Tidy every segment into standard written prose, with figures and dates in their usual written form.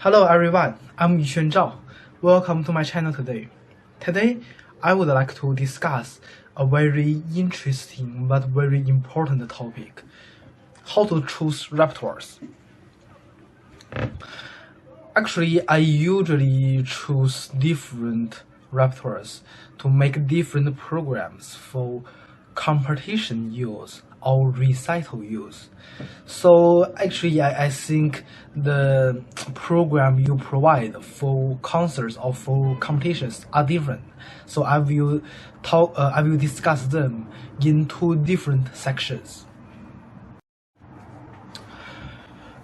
Hello everyone, I'm Yuxuan Zhao. Welcome to my channel today. Today, I would like to discuss a very interesting but very important topic: how to choose repertoires. Actually, I usually choose different repertoires to make different programs for competition use or recital use. So actually, I think the program you provide for concerts or for competitions are different. So I will discuss them in two different sections.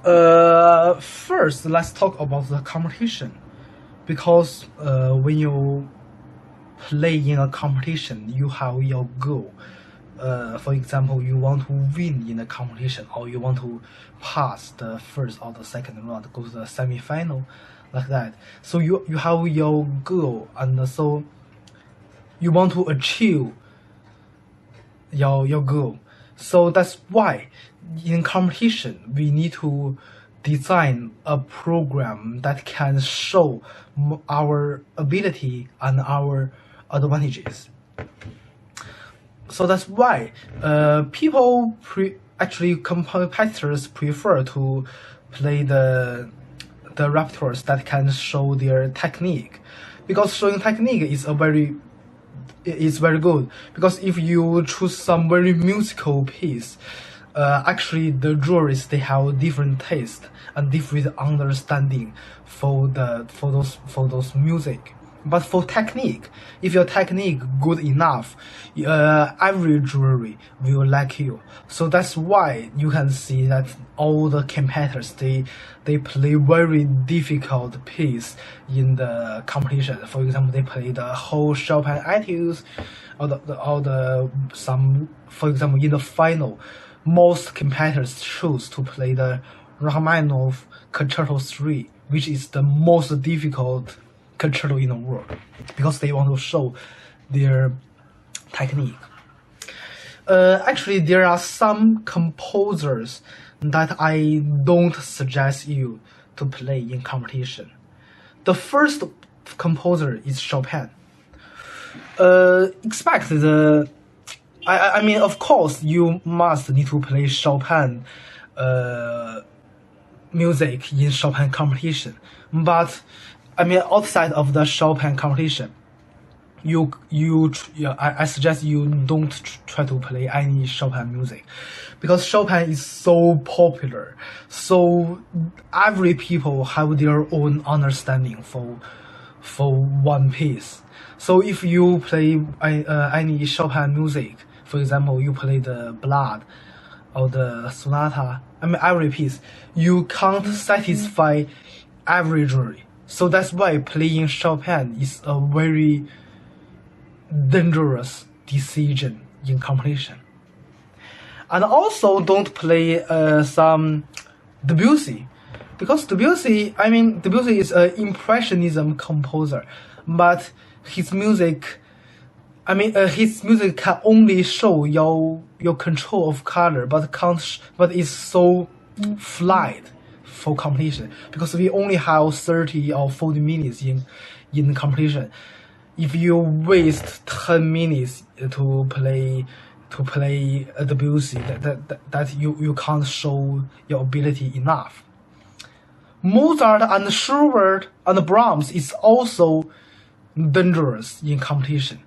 First, let's talk about the competition, because when you play in a competition, you have your goal. For example, you want to win in a competition, or you want to pass the first or the second round, go to the semi-final, like that. So you have your goal, and so you want to achieve your goal. So that's why in competition we need to design a program that can show our ability and our advantages. So that's why competitors prefer to play the repertoires that can show their technique, because showing technique is very good. Because if you choose some very musical piece, actually the jurors, they have different taste and different understanding for those music. But for technique, if your technique good enough, every jury will like you. So that's why you can see that all the competitors, they play very difficult piece in the competition. For example, they play the whole Chopin etudes, for example, in the final, most competitors choose to play the Rachmaninoff Concerto 3, which is the most difficult concerto in the world, because they want to show their technique. Actually, there are some composers that I don't suggest you to play in competition. The first composer is Chopin. I mean, of course, you must need to play Chopin music in Chopin competition, but I mean, outside of the Chopin competition, I suggest you don't try to play any Chopin music, because Chopin is so popular. So every people have their own understanding for one piece. So if you play any Chopin music, for example, you play the Ballade or the Sonata, I mean every piece, you can't satisfy every jury. So that's why playing Chopin is a very dangerous decision in competition. And also don't play some Debussy, because Debussy is an impressionism composer, but his music can only show your control of color, but it's so flat for competition, because we only have 30 or 40 minutes in competition. If you waste 10 minutes to play Debussy, that you can't show your ability enough. Mozart and Schubert and Brahms is also dangerous in competition.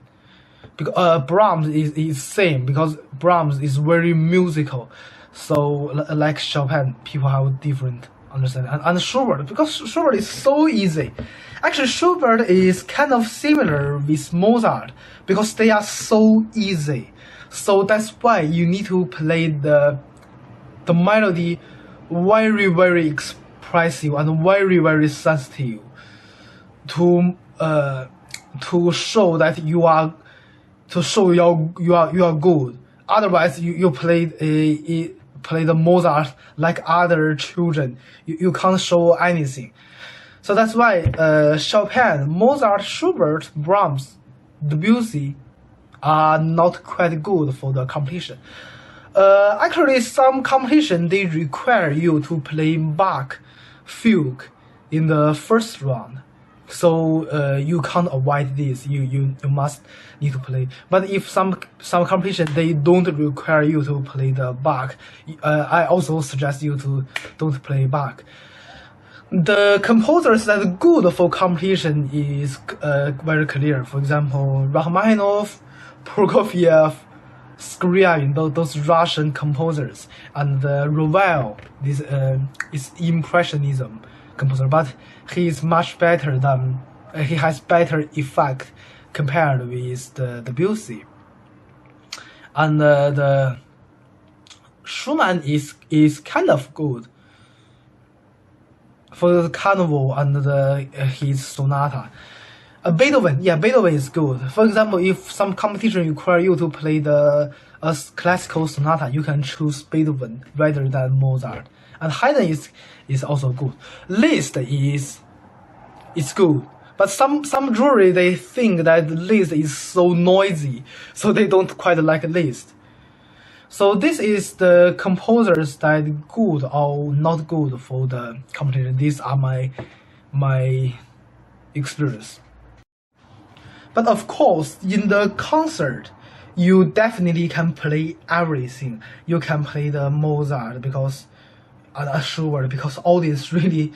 Because Brahms is same, because Brahms is very musical. So like Chopin, people have different understanding. And Schubert, because Schubert is so easy. Actually, Schubert is kind of similar with Mozart, because they are so easy. So that's why you need to play the melody very, very expressive and very, very sensitive to show that you are good. Otherwise, you play the Mozart like other children. You can't show anything. So that's why Chopin, Mozart, Schubert, Brahms, Debussy are not quite good for the competition. Actually, some competition, they require you to play Bach, Fugue in the first round. So you can't avoid this. You must need to play. But if some competition they don't require you to play the Bach, I also suggest you to don't play Bach. The composers that are good for competition is very clear. For example, Rachmaninoff, Prokofiev, Scriabin, those Russian composers, and Ravel. This is Impressionism composer, but he is much better than he has better effect compared with the Debussy. And the Schumann is kind of good for the Carnival and his sonata. Beethoven is good. For example, if some competition require you to play a classical sonata, you can choose Beethoven rather than Mozart. And Haydn is also good. Liszt is good, but some jury they think that Liszt is so noisy, so they don't quite like Liszt. So this is the composers that good or not good for the competition. These are my experience. But of course, in the concert, you definitely can play everything. You can play the Mozart because Schubert, because audience really,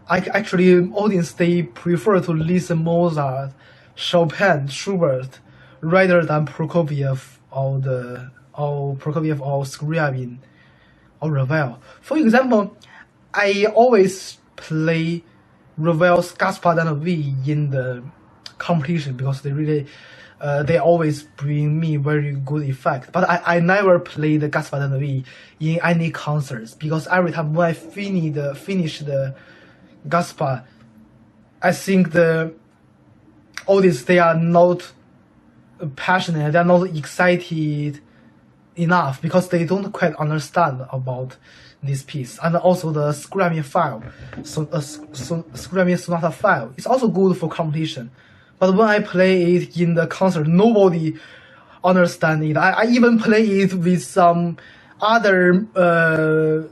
audience they prefer to listen Mozart, Chopin, Schubert, rather than Prokofiev or Scriabin or Ravel. For example, I always play Ravel's Gaspard and V in the competition because they really they always bring me very good effect. But I never play the Gaspard and V in any concerts because every time when I finish the Gaspard, I think the audience they are not passionate, they are not excited enough because they don't quite understand about this piece. And also the Scriabin file, Scriabin sonata file is also good for competition. But when I play it in the concert, nobody understands it. I even play it with some other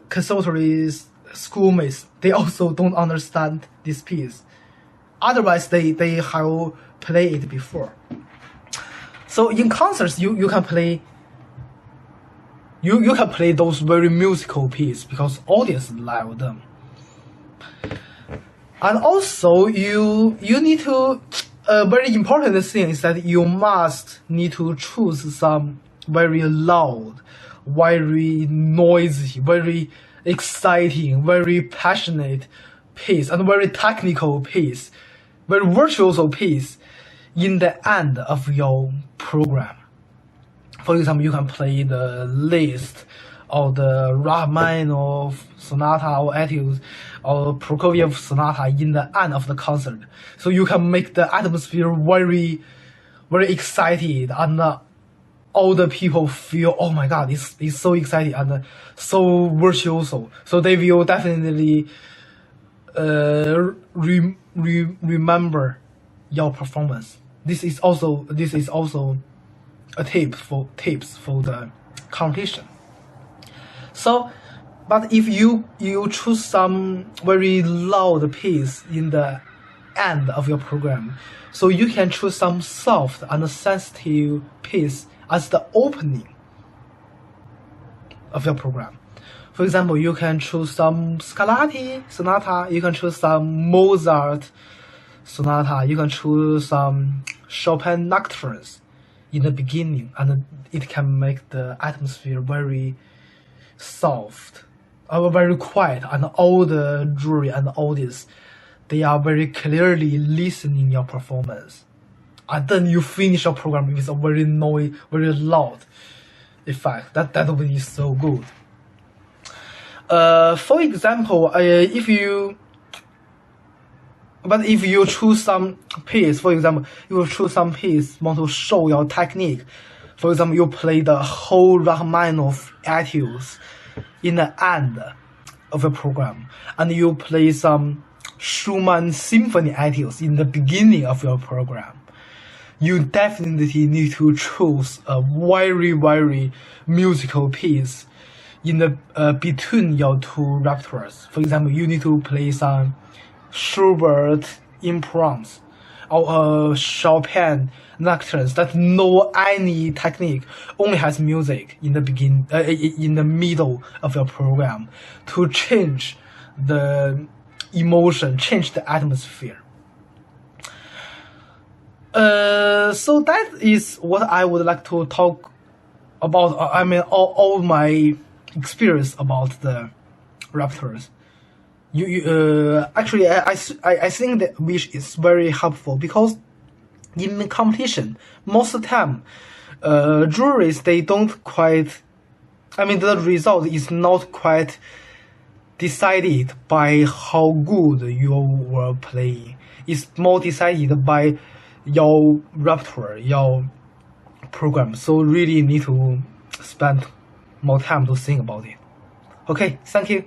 conservatory schoolmates. They also don't understand this piece. Otherwise, they have played it before. So in concerts, you can play. You can play those very musical pieces because audience love them. And also you need to. A very important thing is that you must need to choose some very loud, very noisy, very exciting, very passionate piece and very technical piece, very virtuoso piece in the end of your program. For example, you can play the Liszt or the Rachmaninoff sonata or etudes or Prokofiev sonata in the end of the concert. So you can make the atmosphere very, very excited and all the people feel, oh my God, it's so exciting and so virtuoso. So they will definitely remember your performance. This is also a tips for the competition. So, but if you choose some very loud piece in the end of your program, so you can choose some soft and sensitive piece as the opening of your program. For example, you can choose some Scarlatti sonata, you can choose some Mozart sonata, you can choose some Chopin nocturnes in the beginning, and it can make the atmosphere very soft, very quiet, and all the jury and the audience, they are very clearly listening your performance. And then you finish your program with a very noisy, very loud effect. That will be so good. For example, if you choose some piece, for example, you choose some piece want to show your technique. For example, you play the whole Rachmaninoff etudes in the end of the program, and you play some Schumann symphony etudes in the beginning of your program. You definitely need to choose a very, very musical piece in the between your two repertoires. For example, you need to play some Schubert imprompts, or Chopin nocturnes that know any technique, only has music in the middle of your program to change the emotion, change the atmosphere. So that is what I would like to talk about. I mean, all my experience about the repertoires. Actually, I think that which is very helpful, because in the competition, most of the time, juries, they don't quite. I mean, the result is not quite decided by how good you were playing. It's more decided by your repertoire, your program. So really need to spend more time to think about it. Okay, thank you.